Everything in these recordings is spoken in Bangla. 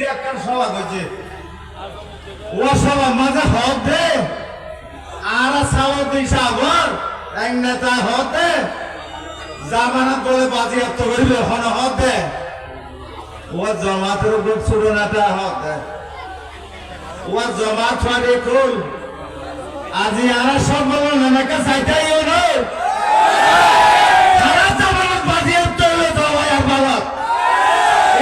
একটা সভা হয়েছে ও সভা মাঝে হবে আর সাওয়ার দুই সাগর এক নেতা হতে জামানত বলে বাজিয়াপ্ত করিবে হন হবে ও জমাতের উপর ছোট নেতা হবে ও জমাত ফাড়ে কুল আজি আর সব বলবো নানাকে চাইতেই হলো সারা জামানত বাজিয়াপ্ত হইবে দওয়াই আর বালত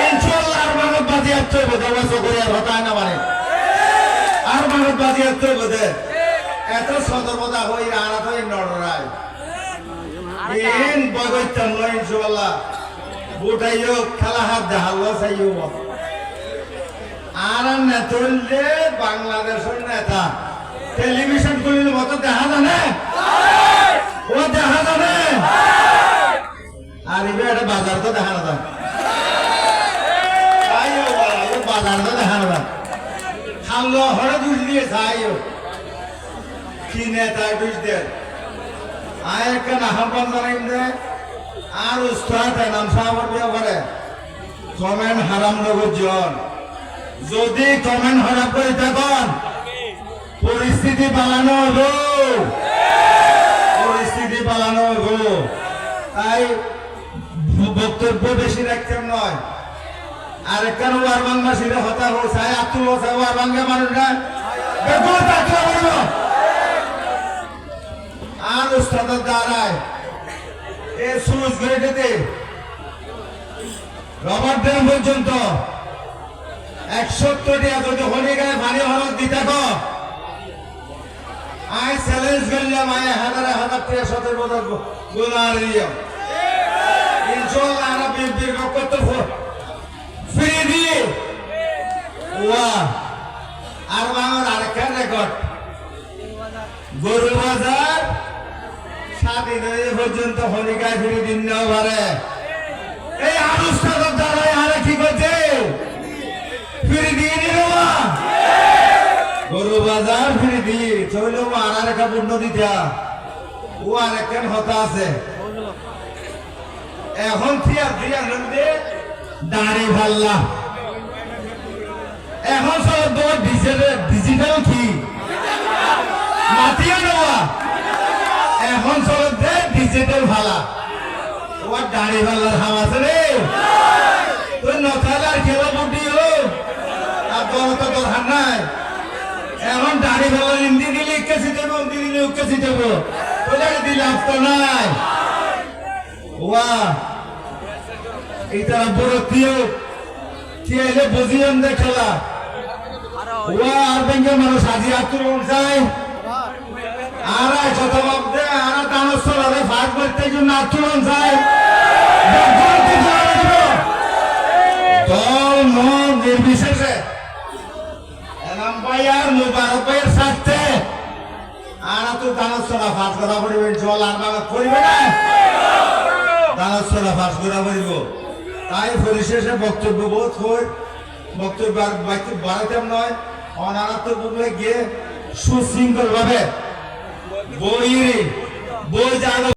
ইনশাআল্লাহ আর মানত বাজিয়াপ্ত হইবে দওয়া চকরিয়ার হতায় না মানে আর মানত বাজিয়াপ্ত হইবে এত সদর্বতা হই আর তো নড়রাই ইন বগৈতাম লই ইনশাআল্লাহ বুটাইও খেলা হাত দেখালো চাইও আর নেতলে বাংলাদেশের নেতা টেলিভিশন গুলির মতো দেখা জানে ও দেখা জানে আর ইবে একটা বাজার তো দেখা না চাইও বাজার তো দেখা না খালো হরে দুষ দিয়ে চাইও কি নেতা দুষ দে আয় কেন আহ্বান জানাইম দে আর উস্তাদ নাম সাহাবার বিয়া করে কমেন্ট হারাম নগর যদি কমেন্ট হারাম করে থাকুন পরিস্থিতি পালানো হলো পরিস্থিতি পালানো হলো তাই বক্তব্য বেশি রাখতেন নয় আর কেন ওয়ার বাংলাদেশিরা হতা হচ্ছে আতুল হচ্ছে ওয়ার বাংলা মানুষরা বেগুন তাকলা বলব আর উস্তাদের দ্বারায় এই সুরজ গেটেতে রবার ড্যাম পর্যন্ত 170 টাকা যদি হলি গায়ে পানি হরত দিতে গো আই চ্যালেঞ্জ করলাম আই হাজার টাকা সতের বছর গুনার দিও ইনশাআল্লাহ আমরা বিএনপির কত ফ্রি দিয়ে ওয়া আর আমার আরেকটা রেকর্ড গরু বাজার স্বাধীন পর্যন্ত হলিকায় ফিরে দিন নেওয়া পারে এই আনুষ্ঠানের দ্বারা আরে কি করছে ফিরে দিয়ে নিল গরু বাজার ফিরে দিয়ে চইল আর আরেকা পূর্ণ দিতা ও আর একখান হতা আছে এখন থিয়ার দিয়া নদী দাঁড়ি ভাল্লা এখন সব তোমার ডিজিটাল কি মাতিয়ে নেওয়া এখন চলতে ডিজিটাল ভালা তোমার দাড়ি ভালার হাম আছে রে তুই নথালে আর খেলা বুদ্ধি হলো আর তোর তো দরকার নাই এখন দাড়ি ভালার হিন্দি দিলে ইকাশি দেবো হিন্দি দিলে উকাশি দেবো তোদের দিলে আসতো নাই ওয়া এইটা বড় প্রিয় কি এলে বুঝিলাম দে খেলা ওয়া আর ব্যাংকের মানুষ আজি আত্মরণ চাই আর যত মধ্যে আর দানস্থল আরে ভাগ করতে জন্য আত্মরণ চাই দল মন নির্বিশেষে এনাম ভাই আর মুবারক ভাইয়ের সাথে আর তো দানস্থলা ফাঁস করা পড়বে জল আর বাগাত করবে না দানস্থলা ফাঁস করা পড়ব তাই পরিশেষে বক্তব্য বোধ হয় বক্তব্য বাড়াইতাম নয় অনারাত্মক গিয়ে সুশৃঙ্খল ভাবে বই জানো